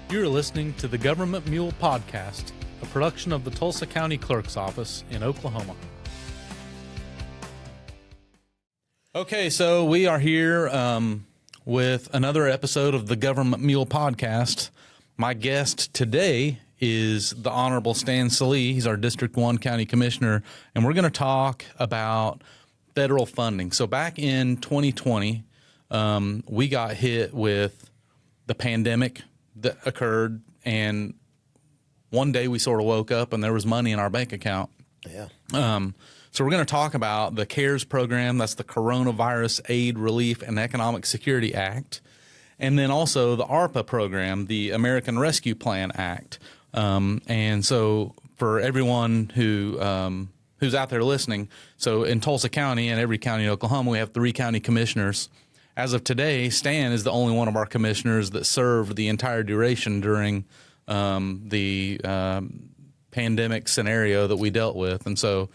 You're listening to the Government Mule podcast, a production of the Tulsa County Clerk's Office in Oklahoma. Okay, so we are here with another episode of the Government Mule podcast. My guest today is the Honorable Stan Sallee. He's our District 1 County Commissioner, and we're going to talk about federal funding. So back in 2020, we got hit with the pandemic that occurred, and one day we sort of woke up and there was money in our bank account. Yeah. So we're going to talk about the CARES program. That's the Coronavirus Aid, Relief, and Economic Security Act. And then also the ARPA program, the American Rescue Plan Act. And so for everyone who's out there listening, so in Tulsa County and every county in Oklahoma, we have 3 county commissioners. As of today, Stan is the only one of our commissioners that served the entire duration during the pandemic scenario that we dealt with. And so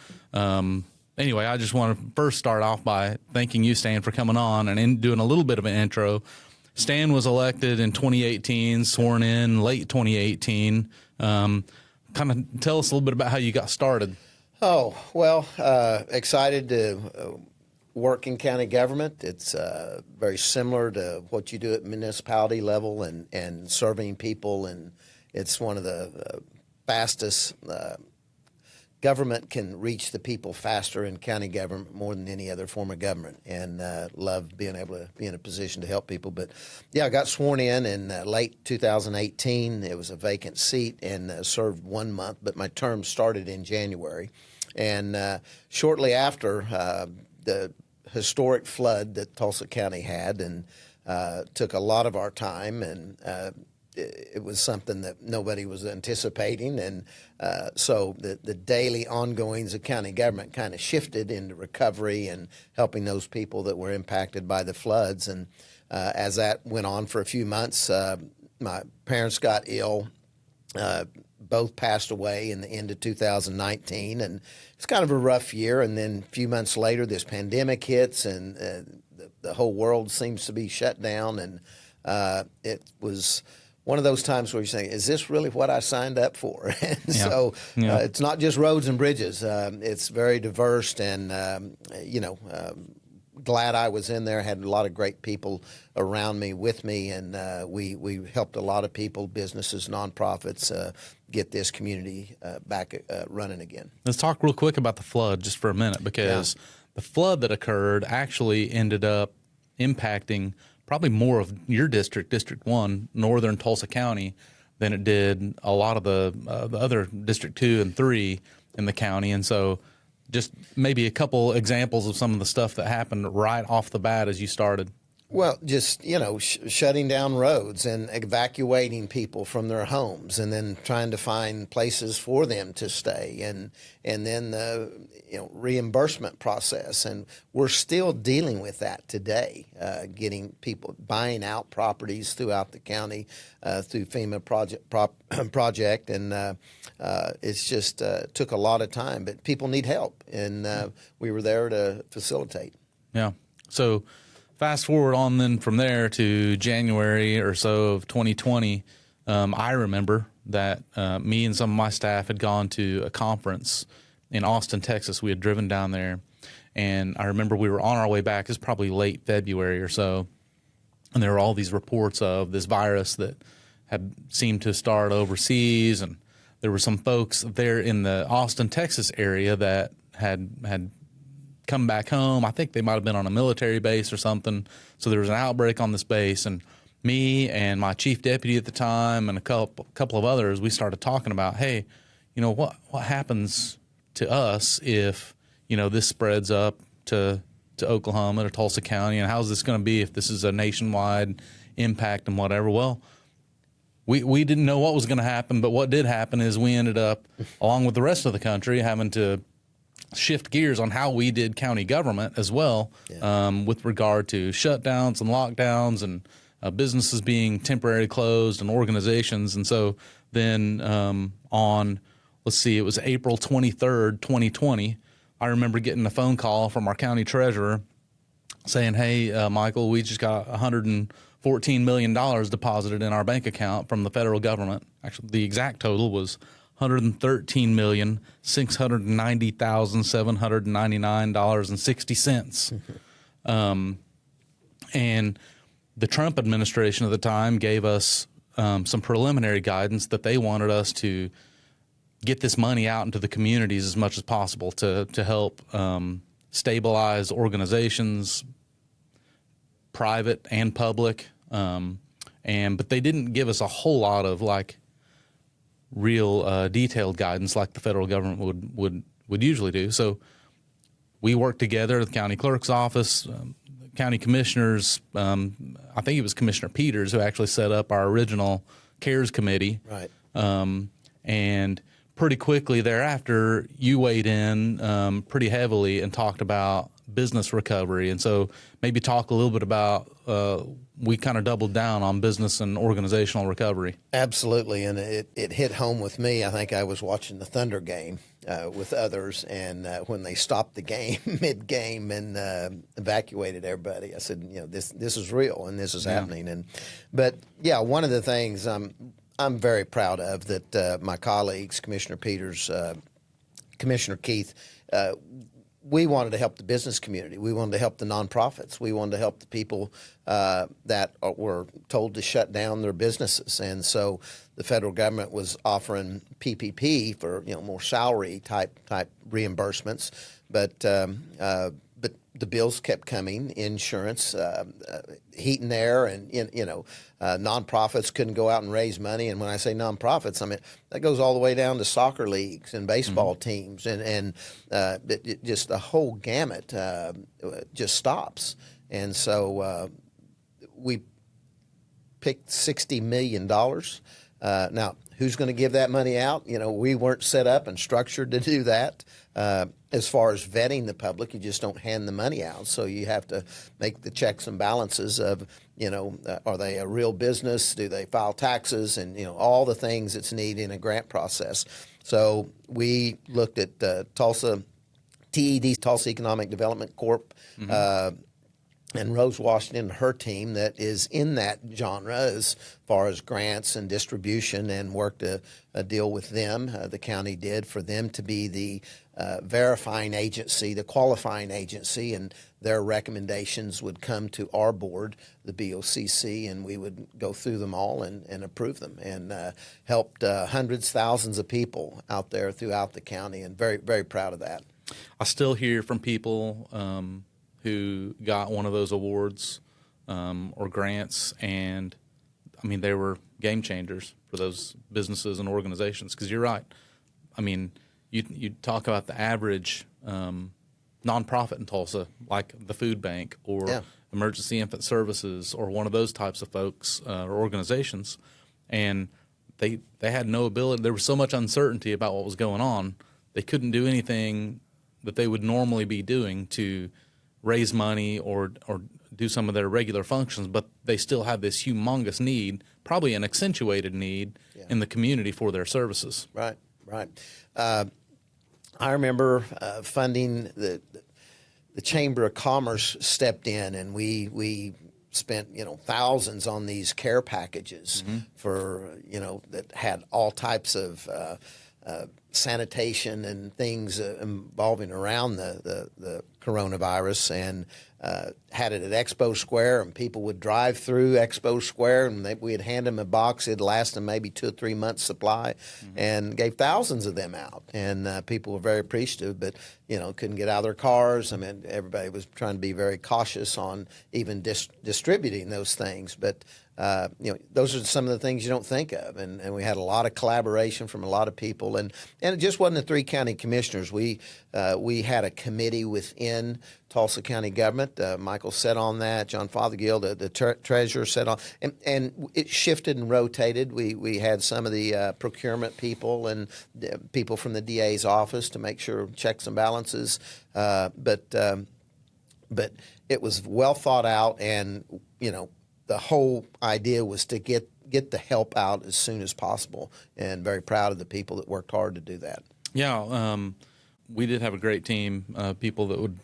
anyway, I just want to first start off by thanking you, Stan, for coming on and doing a little bit of an intro. Stan was elected in 2018, sworn in late 2018. Kind of tell us a little bit about how you got started. Oh, well, excited to work in county government. It's very similar to what you do at municipality level and serving people, and it's one of the fastest government can reach the people faster in county government more than any other form of government, and love being able to be in a position to help people. But yeah, I got sworn in late 2018. It was a vacant seat and served 1 month, but my term started in January. And shortly after, the historic flood that Tulsa County had and took a lot of our time, and it was something that nobody was anticipating. And so the daily ongoings of county government kind of shifted into recovery and helping those people that were impacted by the floods. And as that went on for a few months, my parents got ill. Both passed away in the end of 2019, and it's kind of a rough year. And then a few months later, this pandemic hits, and the whole world seems to be shut down. And it was one of those times where you're saying, is this really what I signed up for? And so it's not just roads and bridges. It's very diverse, and, glad I was in there. Had a lot of great people around me, with me, and we helped a lot of people, businesses, nonprofits, get this community back running again. Let's talk real quick about the flood just for a minute, because the flood that occurred actually ended up impacting probably more of your district, District 1, northern Tulsa County, than it did a lot of the other District 2 and 3 in the county. And so just maybe a couple examples of some of the stuff that happened right off the bat as you started. Well, just, shutting down roads and evacuating people from their homes, and then trying to find places for them to stay, and then the reimbursement process. And we're still dealing with that today, getting people buying out properties throughout the county through FEMA project. And it's just took a lot of time, but people need help, and we were there to facilitate. Yeah. So fast forward on then from there to January or so of 2020, I remember that me and some of my staff had gone to a conference in Austin, Texas. We had driven down there, and I remember we were on our way back. It was probably late February or so, and there were all these reports of this virus that had seemed to start overseas, and there were some folks there in the Austin, Texas area that had come back home. I think they might have been on a military base or something. So there was an outbreak on this base, and me and my chief deputy at the time and a couple of others, we started talking about, hey, what happens to us if this spreads up to Oklahoma, to Tulsa County, and how's this going to be if this is a nationwide impact and whatever? Well, we didn't know what was going to happen, but what did happen is we ended up, along with the rest of the country, having to shift gears on how we did county government as well, with regard to shutdowns and lockdowns and businesses being temporarily closed and organizations. And so then it was April 23rd, 2020, I remember getting a phone call from our county treasurer saying, hey, Michael, we just got $14 million deposited in our bank account from the federal government. Actually, the exact total was $113,690,799.60. And the Trump administration at the time gave us some preliminary guidance that they wanted us to get this money out into the communities as much as possible to help stabilize organizations, private and public. But they didn't give us a whole lot of like real detailed guidance like the federal government would usually do. So we worked together, the county clerk's office, county commissioners. I think it was Commissioner Peters who actually set up our original CARES committee. Right. And pretty quickly thereafter, you weighed in pretty heavily and talked about business recovery. And so maybe talk a little bit about, we kind of doubled down on business and organizational recovery. Absolutely, and it hit home with me. I think I was watching the Thunder game with others, and when they stopped the game mid-game and evacuated everybody, I said, this is real and this is happening. But one of the things I'm very proud of that my colleagues, Commissioner Peters, Commissioner Keith, we wanted to help the business community. We wanted to help the nonprofits. We wanted to help the people that were told to shut down their businesses. And so the federal government was offering PPP for more salary type reimbursements, but the bills kept coming. Insurance, heat and air, and nonprofits couldn't go out and raise money. And when I say nonprofits, I mean that goes all the way down to soccer leagues and baseball teams, and just the whole gamut just stops. And so we picked $60 million. Now, who's going to give that money out? We weren't set up and structured to do that. As far as vetting the public, you just don't hand the money out. So you have to make the checks and balances of, are they a real business? Do they file taxes? And, all the things that's needed in a grant process. So we looked at Tulsa, TED, Tulsa Economic Development Corp., and Rose Washington, her team that is in that genre as far as grants and distribution, and worked a deal with them. The county did for them to be the verifying agency, the qualifying agency, and their recommendations would come to our board, the BOCC, and we would go through them all and approve them, and helped hundreds, thousands of people out there throughout the county, and very, very proud of that. I still hear from people who got one of those awards or grants, and I mean they were game changers for those businesses and organizations. Because you're right, I mean you talk about the average nonprofit in Tulsa, like the food bank or Emergency Infant Services or one of those types of folks or organizations, and they had no ability. There was so much uncertainty about what was going on, they couldn't do anything that they would normally be doing to raise money or do some of their regular functions, but they still have this humongous need, probably an accentuated need in the community for their services. Right. I remember funding the Chamber of Commerce stepped in, and we spent thousands on these care packages for that had all types of sanitation and things involving around the coronavirus, and had it at Expo Square, and people would drive through Expo Square, and we'd hand them a box. It'd last them maybe 2 or 3 months supply, and gave thousands of them out. And people were very appreciative, but couldn't get out of their cars. I mean, everybody was trying to be very cautious on even distributing those things. But those are some of the things you don't think of. And we had a lot of collaboration from a lot of people. And it just wasn't the 3 county commissioners. We had a committee within Tulsa County government. Michael sat on that. John Fothergill, the treasurer, sat on. And it shifted and rotated. We had some of the procurement people and people from the DA's office to make sure checks and balances. But it was well thought out, and the whole idea was to get the help out as soon as possible, and very proud of the people that worked hard to do that. Yeah, we did have a great team, people that would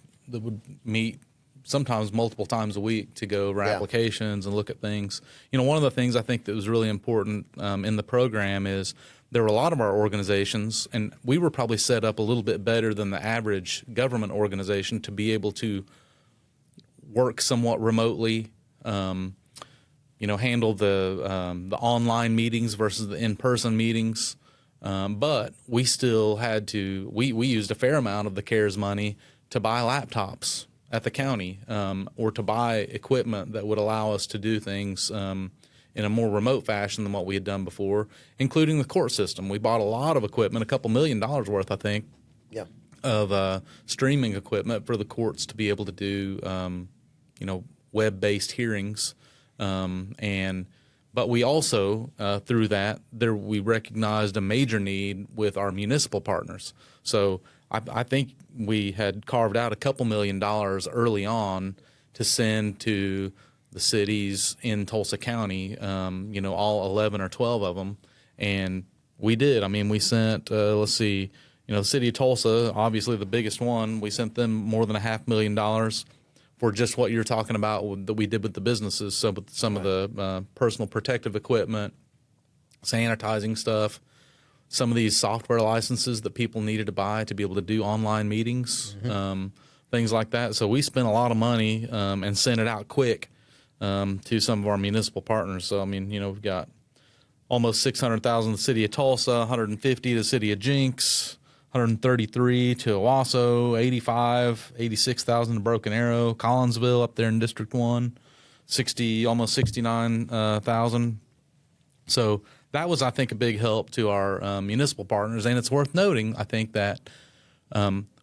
meet sometimes multiple times a week to go over applications and look at things. One of the things I think that was really important in the program is there were a lot of our organizations, and we were probably set up a little bit better than the average government organization to be able to work somewhat remotely, handle the online meetings versus the in-person meetings. But we still had to, we used a fair amount of the CARES money to buy laptops at the county, or to buy equipment that would allow us to do things in a more remote fashion than what we had done before, including the court system. We bought a lot of equipment, $2 million worth, I think, of streaming equipment for the courts to be able to do, web-based hearings. But we also, through that, we recognized a major need with our municipal partners. So I think we had carved out $2 million early on to send to the cities in Tulsa County, all 11 or 12 of them. And we did. I mean, we sent, the city of Tulsa, obviously the biggest one, we sent them more than $500,000 for just what you're talking about that we did with the businesses. So with some of the personal protective equipment, sanitizing stuff, some of these software licenses that people needed to buy to be able to do online meetings, things like that. So we spent a lot of money and sent it out quick to some of our municipal partners. So, I mean, we've got almost $600,000 to the city of Tulsa, $150 to the city of Jinx, $133 to Owasso, $86,000 to Broken Arrow, Collinsville up there in District 1, almost $69,000. So that was, I think, a big help to our municipal partners. And it's worth noting, I think, that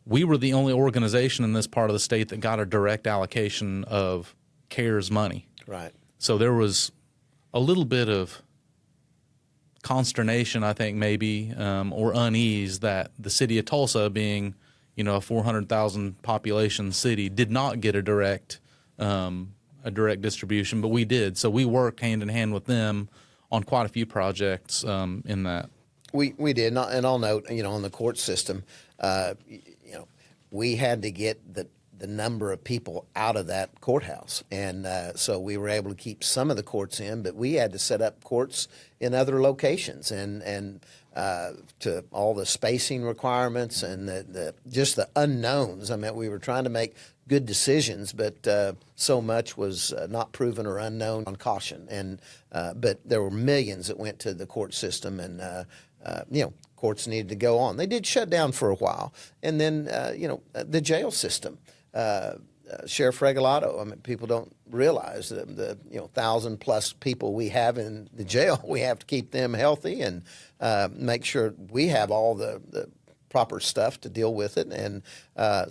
we were the only organization in this part of the state that got a direct allocation of CARES money. Right. So there was a little bit of consternation, I think, maybe, or unease that the city of Tulsa, being, a 400,000 population city, did not get a direct distribution, but we did. So we worked hand in hand with them on quite a few projects in that. We did, and I'll note, on the court system, we had to get the number of people out of that courthouse. And so we were able to keep some of the courts in, but we had to set up courts in other locations and to all the spacing requirements and just the unknowns. I mean, we were trying to make good decisions, but so much was not proven or unknown on caution. And but there were millions that went to the court system, and courts needed to go on. They did shut down for a while, and then the jail system. Sheriff Regalado, I mean, people don't realize that the 1,000+ people we have in the jail, we have to keep them healthy and make sure we have all the proper stuff to deal with it. And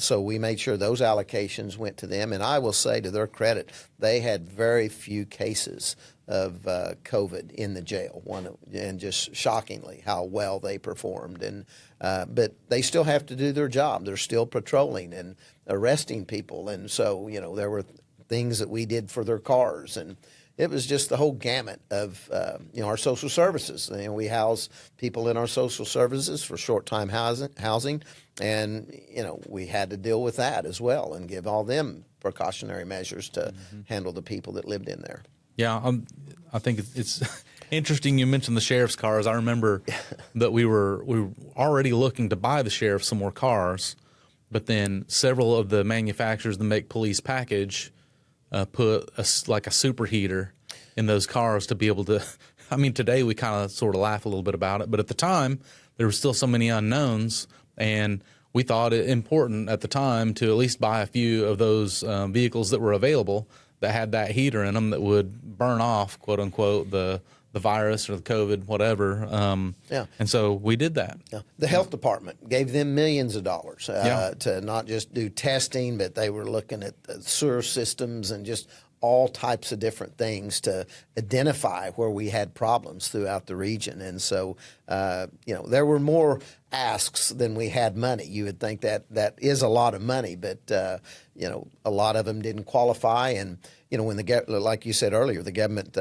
so we made sure those allocations went to them. And I will say, to their credit, they had very few cases of COVID in the jail, and just shockingly how well they performed. And but they still have to do their job. They're still patrolling and arresting people. And so, there were things that we did for their cars. And it was just the whole gamut of, our social services. We house people in our social services for short-time housing. And, we had to deal with that as well and give all them precautionary measures to handle the people that lived in there. Yeah, I think it's interesting you mentioned the sheriff's cars. I remember that we were already looking to buy the sheriff some more cars, but then several of the manufacturers that make police package put a superheater in those cars to be able to. I mean, today we kind of sort of laugh a little bit about it, but at the time there were still so many unknowns, and we thought it important at the time to at least buy a few of those vehicles that were available that had that heater in them that would burn off, quote unquote, the virus or the COVID, whatever. And so we did that. Yeah. The health department gave them millions of dollars to not just do testing, but they were looking at the sewer systems and just all types of different things to identify where we had problems throughout the region. And so, there were more asks than we had money. You would think that is a lot of money, but, a lot of them didn't qualify. And, when like you said earlier, the government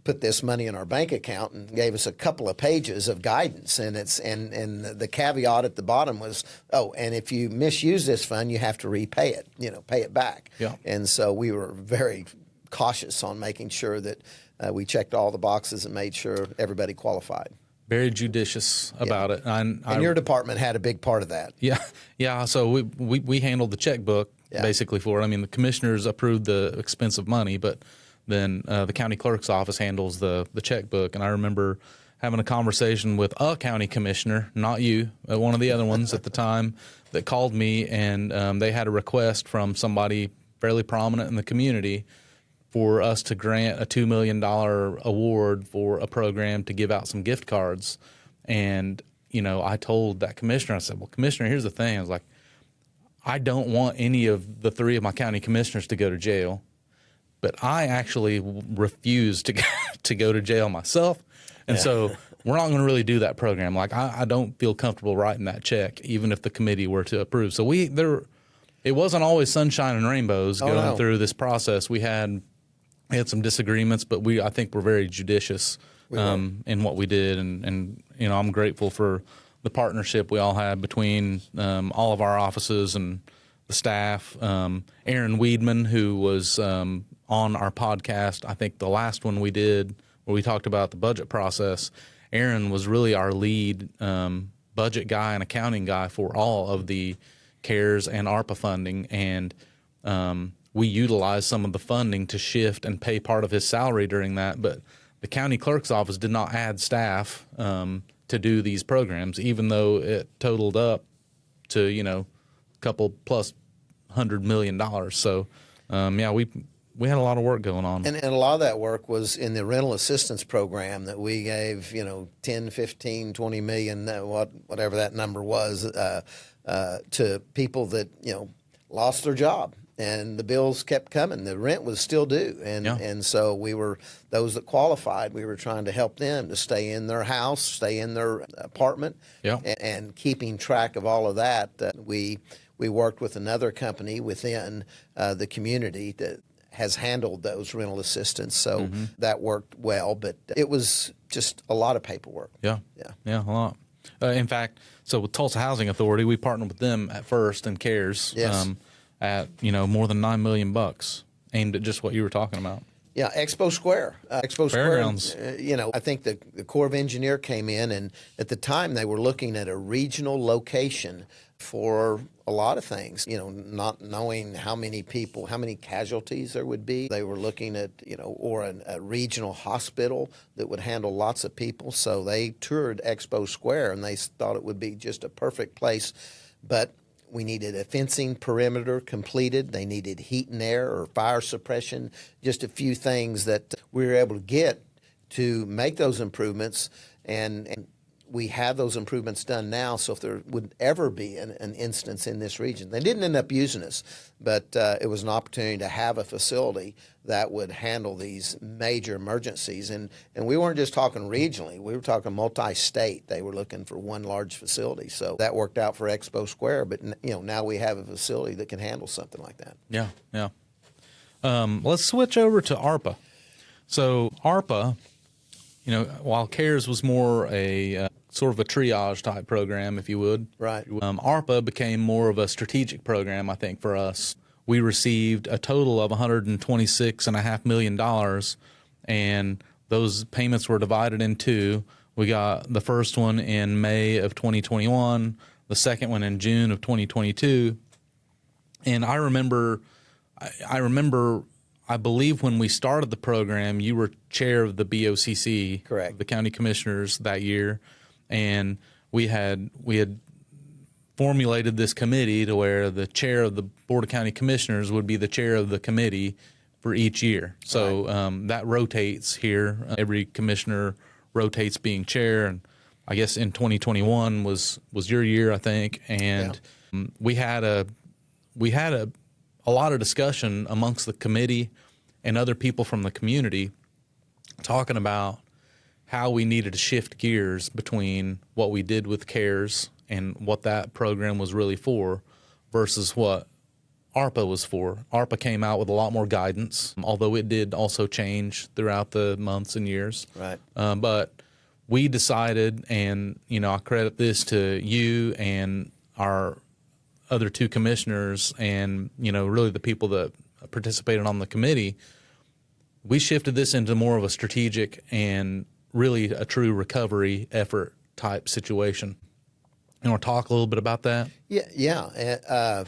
put this money in our bank account and gave us a couple of pages of guidance. And the caveat at the bottom was, and if you misuse this fund, you have to repay it, pay it back. Yeah. And so we were very cautious on making sure that we checked all the boxes and made sure everybody qualified. Very judicious about it. And your department had a big part of that. Yeah. So we handled the checkbook basically for it. I mean, the commissioners approved the expensive money, but then the county clerk's office handles the checkbook. And I remember having a conversation with a county commissioner, not you, one of the other ones at the time, that called me, and they had a request from somebody fairly prominent in the community for us to grant a $2 million award for a program to give out some gift cards. And, I told that commissioner, I said, well, Commissioner, here's the thing. I was like, I don't want any of the three of my county commissioners to go to jail, but I actually refuse to go to jail myself. And so we're not going to really do that program. Like, I don't feel comfortable writing that check, even if the committee were to approve. So it wasn't always sunshine and rainbows going through this process. We had some disagreements, but I think we're very judicious in what we did. And I'm grateful for the partnership we all had between all of our offices and the staff. Aaron Weedman, who was on our podcast, I think the last one we did where we talked about the budget process, Aaron was really our lead budget guy and accounting guy for all of the CARES and ARPA funding. And we utilized some of the funding to shift and pay part of his salary during that. But the county clerk's office did not add staff to do these programs, even though it totaled up to, a couple plus $100 million. So, we had a lot of work going on. And a lot of that work was in the rental assistance program that we gave, 10, 15, 20 million, whatever that number was, to people that, lost their job. And the bills kept coming. The rent was still due. And so those that qualified, we were trying to help them to stay in their house, stay in their apartment. And keeping track of all of that, we worked with another company within the community that has handled those rental assistance. So that worked well, but it was just a lot of paperwork. Yeah, a lot. In fact, so with Tulsa Housing Authority, we partnered with them at first in CARES. At more than $9 million aimed at just what you were talking about. Yeah, Expo Square. Fairgrounds. Square, I think the Corps of Engineer came in, and at the time they were looking at a regional location for a lot of things, not knowing how many people, how many casualties there would be. They were looking at, or a regional hospital that would handle lots of people. So they toured Expo Square, and they thought it would be just a perfect place. But we needed a fencing perimeter completed. They needed heat and air or fire suppression, just a few things that we were able to get to make those improvements. And we have those improvements done now, so if there would ever be an instance in this region. They didn't end up using us, but it was an opportunity to have a facility that would handle these major emergencies. And we weren't just talking regionally. We were talking multi-state. They were looking for one large facility. So that worked out for Expo Square, but now we have a facility that can handle something like that. Yeah. Let's switch over to ARPA. So ARPA, while CARES was more a sort of a triage type program, if you would. Right. ARPA became more of a strategic program, I think, for us. We received a total of $126.5 million, and those payments were divided in two. We got the first one in May of 2021, the second one in June of 2022. And I remember, I believe when we started the program, you were chair of the BOCC, correct, the county commissioners that year, and we had formulated this committee to where the chair of the Board of County Commissioners would be the chair of the committee for each year. So that rotates here. Every commissioner rotates being chair, and I guess in 2021 was your year, I think, and we had a lot of discussion amongst the committee and other people from the community talking about how we needed to shift gears between what we did with CARES and what that program was really for versus what ARPA was for. ARPA came out with a lot more guidance, although it did also change throughout the months and years. Right. But we decided, and I credit this to you and our other two commissioners, and really the people that participated on the committee. We shifted this into more of a strategic and really a true recovery effort type situation. You want to talk a little bit about that? Yeah.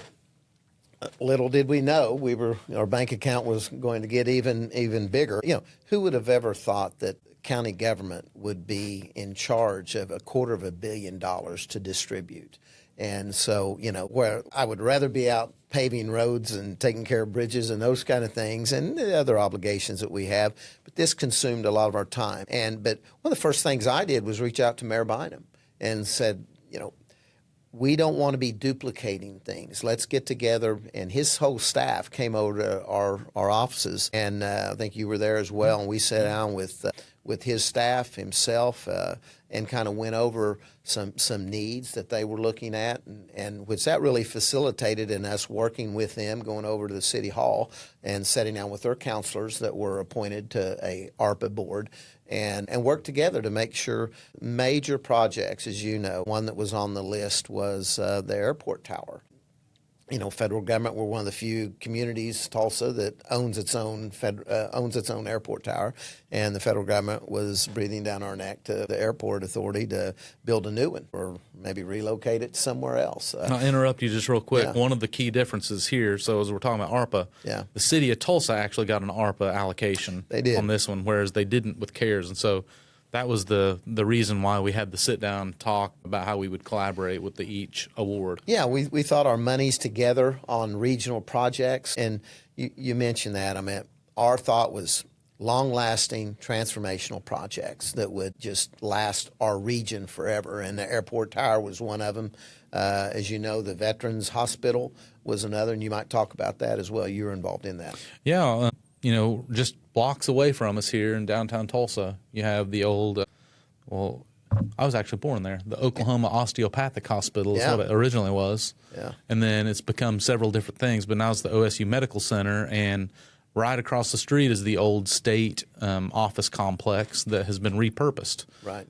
Little did we know our bank account was going to get even bigger. Who would have ever thought that county government would be in charge of $250 million to distribute? And so, where I would rather be out paving roads and taking care of bridges and those kind of things and the other obligations that we have, but this consumed a lot of our time. But one of the first things I did was reach out to Mayor Bynum and said, we don't want to be duplicating things. Let's get together. And his whole staff came over to our offices, and I think you were there as well. And we sat down with his staff, himself, and kind of went over some needs that they were looking at, and which that really facilitated in us working with them, going over to the city hall and sitting down with their counselors that were appointed to a ARPA board, and work together to make sure major projects, as you know, one that was on the list was the airport tower. Federal government, we're one of the few communities, Tulsa, that owns its own airport tower, and the federal government was breathing down our neck to the airport authority to build a new one or maybe relocate it somewhere else. I'll interrupt you just real quick. Yeah. One of the key differences here, so as we're talking about ARPA, the city of Tulsa actually got an ARPA allocation on this one, whereas they didn't with CARES, and so that was the reason why we had the sit-down talk about how we would collaborate with each award. Yeah, we thought our monies together on regional projects, and you mentioned that. I mean, our thought was long-lasting, transformational projects that would just last our region forever, and the airport tower was one of them. As you know, the Veterans Hospital was another, and you might talk about that as well. You were involved in that. Yeah, just blocks away from us here in downtown Tulsa, you have the old, I was actually born there, the Oklahoma Osteopathic Hospital is what it originally was. Yeah. And then it's become several different things, but now it's the OSU Medical Center, and right across the street is the old state office complex that has been repurposed. Right.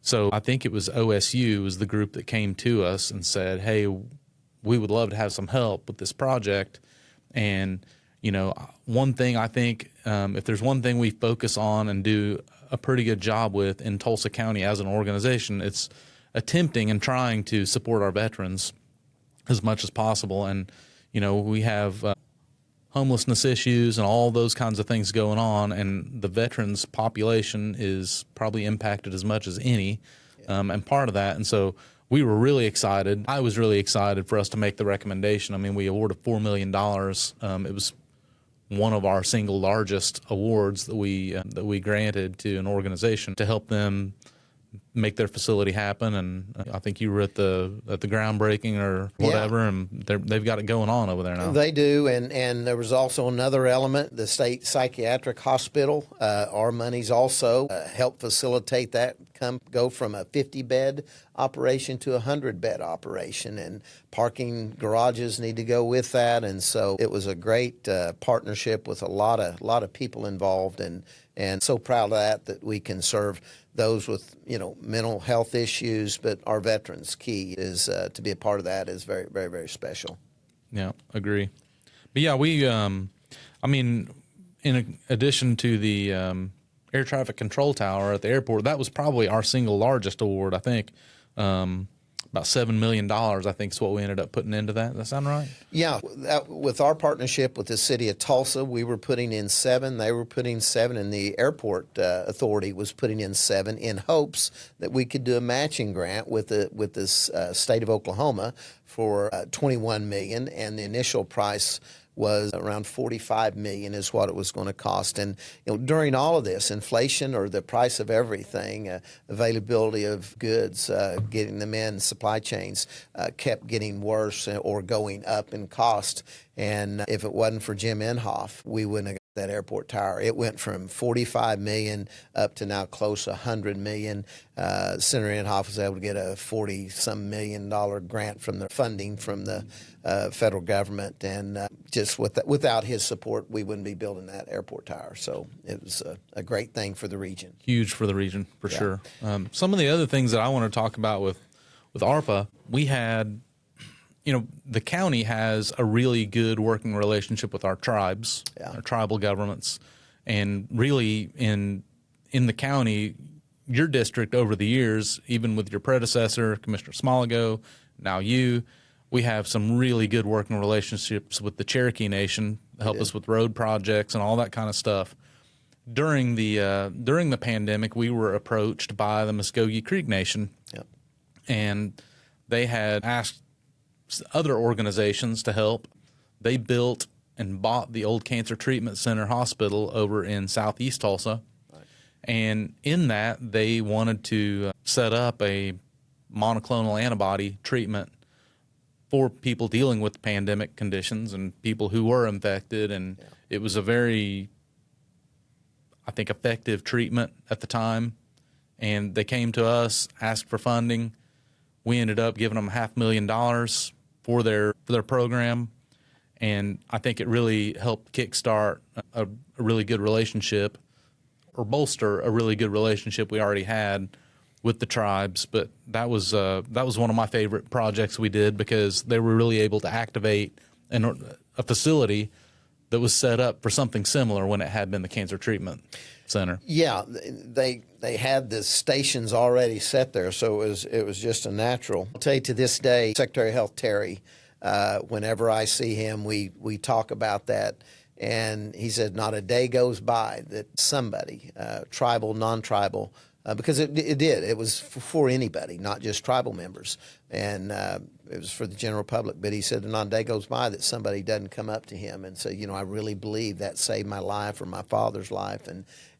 So I think it was OSU was the group that came to us and said, hey, we would love to have some help with this project. And one thing I think, if there's one thing we focus on and do a pretty good job with in Tulsa County as an organization, it's attempting and trying to support our veterans as much as possible. And, we have homelessness issues and all those kinds of things going on, and the veterans population is probably impacted as much as any, and part of that. And so we were really excited. I was really excited for us to make the recommendation. I mean, we awarded $4 million. It was one of our single largest awards that we granted to an organization to help them make their facility happen. And I think you were at the groundbreaking or whatever, and they've got it going on over there now. They do, and there was also another element, the state psychiatric hospital. Our monies also help facilitate that, go from a 50-bed operation to a 100-bed operation, and parking garages need to go with that. And so it was a great partnership with a lot of people involved, and so proud of that we can serve those with mental health issues, but our veterans key is to be a part of that is very, very, very special. Yeah, agree. But yeah, we in addition to the air traffic control tower at the airport, that was probably our single largest award. I think about $7 million, I think, is what we ended up putting into that. Does that sound right? Yeah. With our partnership with the city of Tulsa, we were putting in 7. They were putting 7, and the airport authority was putting in 7 in hopes that we could do a matching grant with this state of Oklahoma for $21 million, and the initial price was around $45 million is what it was going to cost. And during all of this, inflation or the price of everything, availability of goods, getting them in, supply chains kept getting worse or going up in cost. And if it wasn't for Jim Inhofe, we wouldn't have that airport tower. It went from 45 million up to now close to 100 million. Senator Inhofe was able to get a 40-some million dollar grant from the funding from the federal government, and just without his support, we wouldn't be building that airport tower. So it was a great thing for the region. Huge for the region, for sure. Some of the other things that I want to talk about with ARPA, we had, the county has a really good working relationship with our tribes, our tribal governments, and really in the county, your district over the years, even with your predecessor, Commissioner Smalago, now you, we have some really good working relationships with the Cherokee Nation, help us with road projects and all that kind of stuff. During the pandemic, we were approached by the Muskogee Creek Nation, and they had asked other organizations to help. They built and bought the old Cancer Treatment Center hospital over in southeast Tulsa. Right. And in that, they wanted to set up a monoclonal antibody treatment for people dealing with pandemic conditions and people who were infected. And it was a very, I think, effective treatment at the time. And they came to us, asked for funding. We ended up giving them $500,000 for their program, and I think it really helped kickstart a really good relationship, or bolster a really good relationship we already had with the tribes. But that was one of my favorite projects we did, because they were really able to activate a facility that was set up for something similar when it had been the Cancer Treatment Center. Yeah, they had the stations already set there, so it was just a natural. I'll tell you, to this day, Secretary of Health Terry, whenever I see him, we talk about that, and he said not a day goes by that somebody, tribal, non-tribal, because it did. It was for anybody, not just tribal members, and it was for the general public. But he said not a day goes by that somebody doesn't come up to him and say, I really believe that saved my life or my father's life,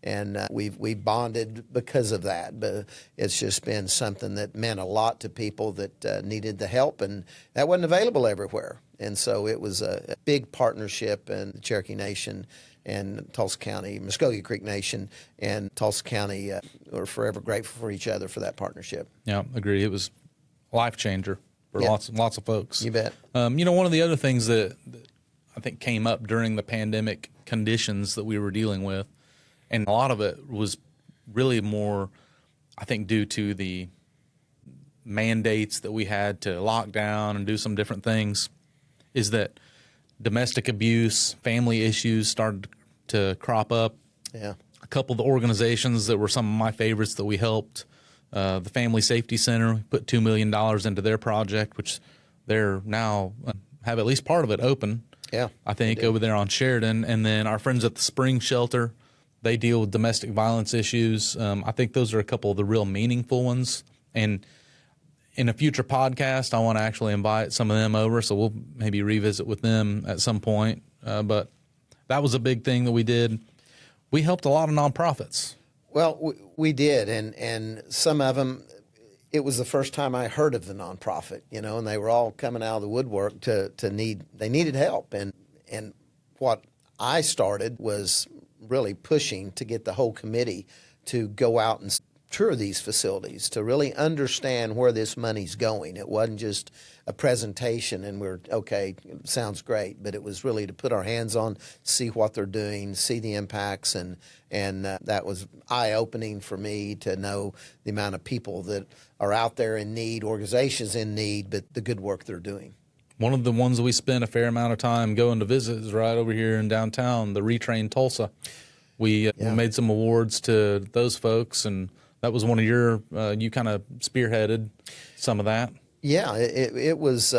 and we bonded because of that. But it's just been something that meant a lot to people that needed the help, and that wasn't available everywhere. And so it was a big partnership, and the Cherokee Nation and Tulsa County, Muskogee Creek Nation, and Tulsa County are forever grateful for each other for that partnership. Yeah, agree. It was a life changer for lots of folks. You bet. One of the other things that I think came up during the pandemic conditions that we were dealing with, and a lot of it was really more, I think, due to the mandates that we had to lock down and do some different things, is that domestic abuse, family issues started to crop up. Yeah. A couple of the organizations that were some of my favorites that we helped, the Family Safety Center, we put $2 million into their project, which they're now have at least part of it open. Yeah, I think over there on Sheridan. And then our friends at the Spring Shelter, they deal with domestic violence issues. I think those are a couple of the real meaningful ones. And in a future podcast, I want to actually invite some of them over, so we'll maybe revisit with them at some point. But that was a big thing that we did. We helped a lot of nonprofits. Well, we did, and some of them, it was the first time I heard of the nonprofit, and they were all coming out of the woodwork they needed help. And what I started was really pushing to get the whole committee to go out and tour these facilities, to really understand where this money's going. It wasn't just a presentation and we're, okay, sounds great, but it was really to put our hands on, see what they're doing, see the impacts, and that was eye-opening for me to know the amount of people that are out there in need, organizations in need, but the good work they're doing. One of the ones that we spent a fair amount of time going to visit is right over here in downtown, the Retrain Tulsa. We made some awards to those folks, and that was one of your, you kind of spearheaded some of that. Yeah, it was,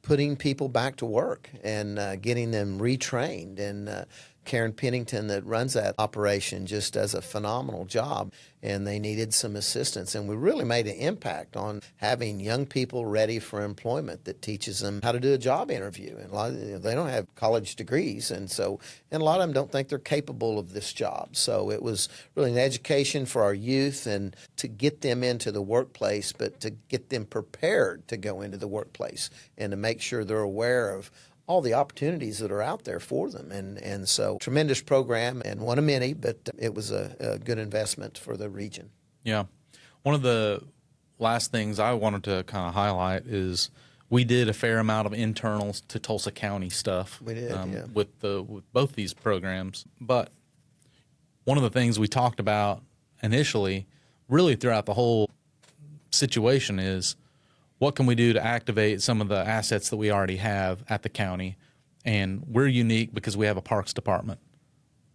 putting people back to work and getting them retrained. And Karen Pennington that runs that operation just does a phenomenal job, and they needed some assistance. And we really made an impact on having young people ready for employment that teaches them how to do a job interview. And a lot of, they don't have college degrees, and a lot of them don't think they're capable of this job. So it was really an education for our youth and to get them into the workplace, but to get them prepared to go into the workplace and to make sure they're aware of all the opportunities that are out there for them. And so tremendous program and one of many, but it was a good investment for the region. Yeah. One of the last things I wanted to kind of highlight is we did a fair amount of internals to Tulsa County stuff. We did, yeah. With both these programs. But one of the things we talked about initially, really throughout the whole situation, is what can we do to activate some of the assets that we already have at the county? And we're unique because we have a parks department.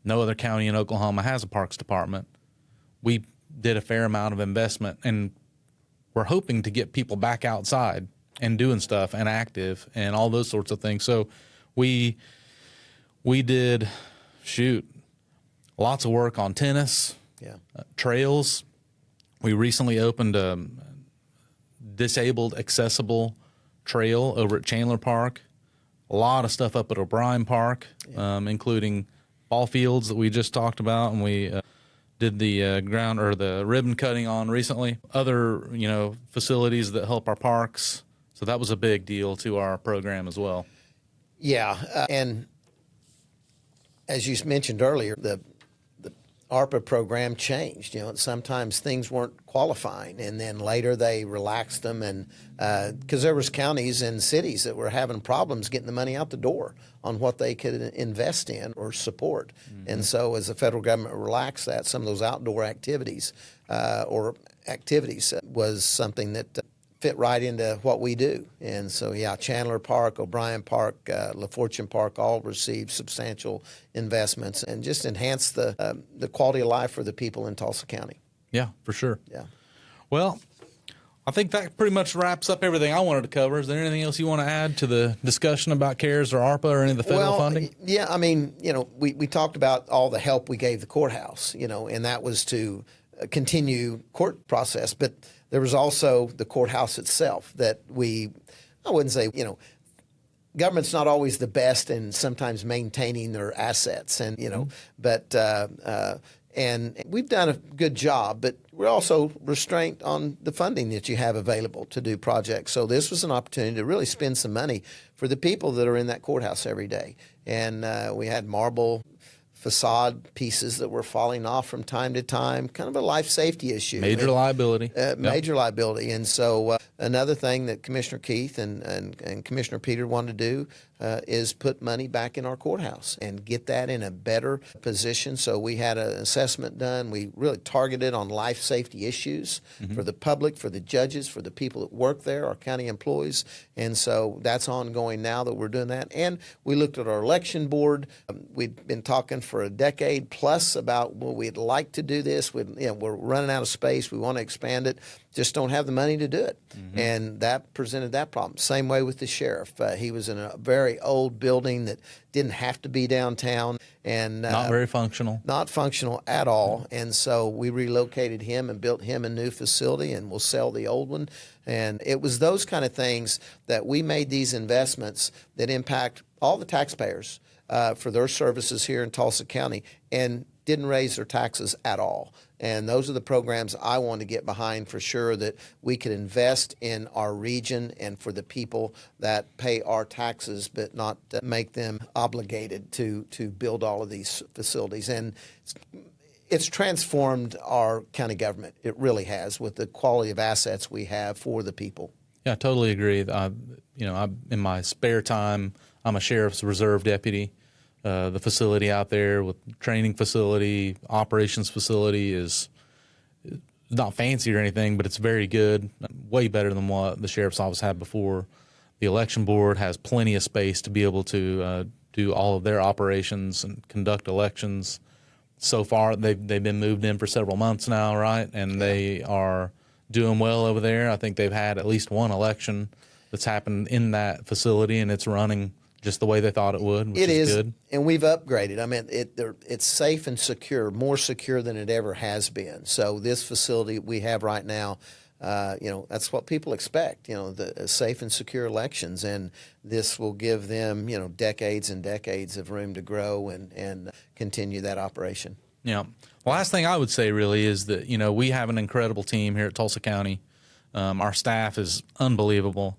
No other county in Oklahoma has a parks department. We did a fair amount of investment, and we're hoping to get people back outside and doing stuff and active and all those sorts of things. So we did lots of work on tennis, trails. We recently opened a disabled accessible trail over at Chandler Park. A lot of stuff up at O'Brien Park, including ball fields that we just talked about, and we did the ground or the ribbon cutting on recently. Other facilities that help our parks. So that was a big deal to our program as well. Yeah, and as you mentioned earlier, the ARPA program changed. Sometimes things weren't qualifying, and then later they relaxed them, and because there was counties and cities that were having problems getting the money out the door on what they could invest in or support. Mm-hmm. And so as the federal government relaxed that, some of those outdoor activities was something that fit right into what we do. And so, Chandler Park, O'Brien Park, LaFortune Park all received substantial investments and just enhanced the quality of life for the people in Tulsa County. Yeah, for sure. Yeah. Well, I think that pretty much wraps up everything I wanted to cover. Is there anything else you want to add to the discussion about CARES or ARPA or any of the federal funding? Yeah, I mean, we talked about all the help we gave the courthouse, and that was to continue court process, but there was also the courthouse itself that I wouldn't say, government's not always the best in sometimes maintaining their assets, and and we've done a good job, but we're also restrained on the funding that you have available to do projects. So this was an opportunity to really spend some money for the people that are in that courthouse every day. And we had marble facade pieces that were falling off from time to time, kind of a life safety issue. Major liability. Major liability. And so another thing that Commissioner Keith and Commissioner Peter wanted to do is put money back in our courthouse and get that in a better position. So we had an assessment done. We really targeted on life safety issues for the public, for the judges, for the people that work there, our county employees. And so that's ongoing now that we're doing that. And we looked at our election board. We'd been talking for a decade plus about, well, we'd like to do this. We're running out of space. We want to expand it. Just don't have the money to do it. And that presented that problem. Same way with the sheriff. He was in a very old building that didn't have to be downtown. And not very functional. Not functional at all. And so we relocated him and built him a new facility, and we'll sell the old one. And it was those kind of things that we made these investments that impact all the taxpayers for their services here in Tulsa County, and didn't raise their taxes at all. And those are the programs I want to get behind for sure, that we could invest in our region and for the people that pay our taxes, but not make them obligated to build all of these facilities. And it's transformed our county government. It really has, with the quality of assets we have for the people. Yeah, I totally agree. In my spare time, I'm a sheriff's reserve deputy. The facility out there with training facility, operations facility is not fancy or anything, but it's very good, way better than what the sheriff's office had before. The election board has plenty of space to be able to do all of their operations and conduct elections. So far, they've been moved in for several months now, right? And they are doing well over there. I think they've had at least one election that's happened in that facility, and it's running just the way they thought it would, which is good. And we've upgraded. I mean, it's safe and secure, more secure than it ever has been. So this facility we have right now, that's what people expect, the safe and secure elections. And this will give them, decades and decades of room to grow and continue that operation. Yeah. The last thing I would say really is that, we have an incredible team here at Tulsa County. Our staff is unbelievable.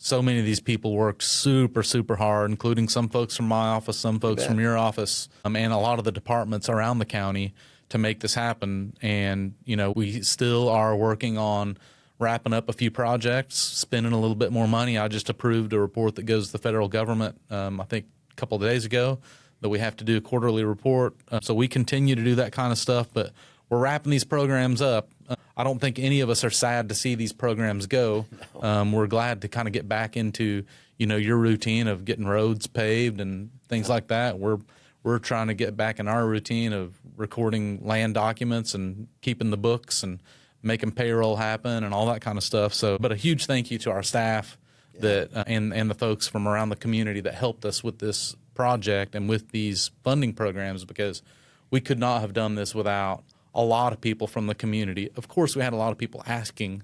so many of these people worked super, super hard, including some folks from my office, some folks from your office, and a lot of the departments around the county to make this happen. And, we still are working on wrapping up a few projects, spending a little bit more money. I just approved a report that goes to the federal government, I think a couple of days ago, that we have to do a quarterly report. So we continue to do that kind of stuff, but we're wrapping these programs up. I don't think any of us are sad to see these programs go. No. We're glad to kind of get back into, your routine of getting roads paved and things like that. We're trying to get back in our routine of recording land documents and keeping the books and making payroll happen and all that kind of stuff. So, but a huge thank you to our staff that and the folks from around the community that helped us with this project and with these funding programs, because we could not have done this without a lot of people from the community. Of course, we had a lot of people asking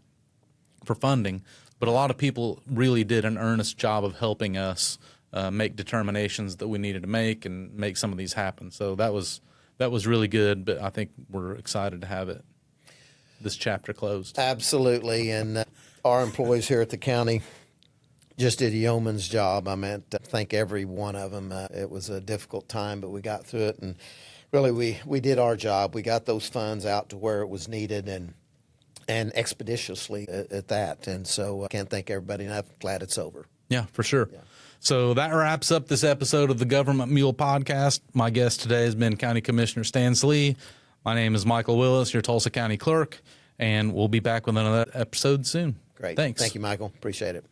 for funding, but a lot of people really did an earnest job of helping us make determinations that we needed to make and make some of these happen. So that was really good, but I think we're excited to have this chapter closed. Absolutely, and our employees here at the county just did a yeoman's job. I meant to thank every one of them. It was a difficult time, but we got through it, and really we did our job. We got those funds out to where it was needed and expeditiously at that. And so I can't thank everybody enough. Glad it's over. Yeah, for sure. Yeah. So that wraps up this episode of the Government Mule podcast. My guest today has been County Commissioner Stan Sallee. My name is Michael Willis, your Tulsa County Clerk, and we'll be back with another episode soon. Great. Thanks. Thank you, Michael. Appreciate it.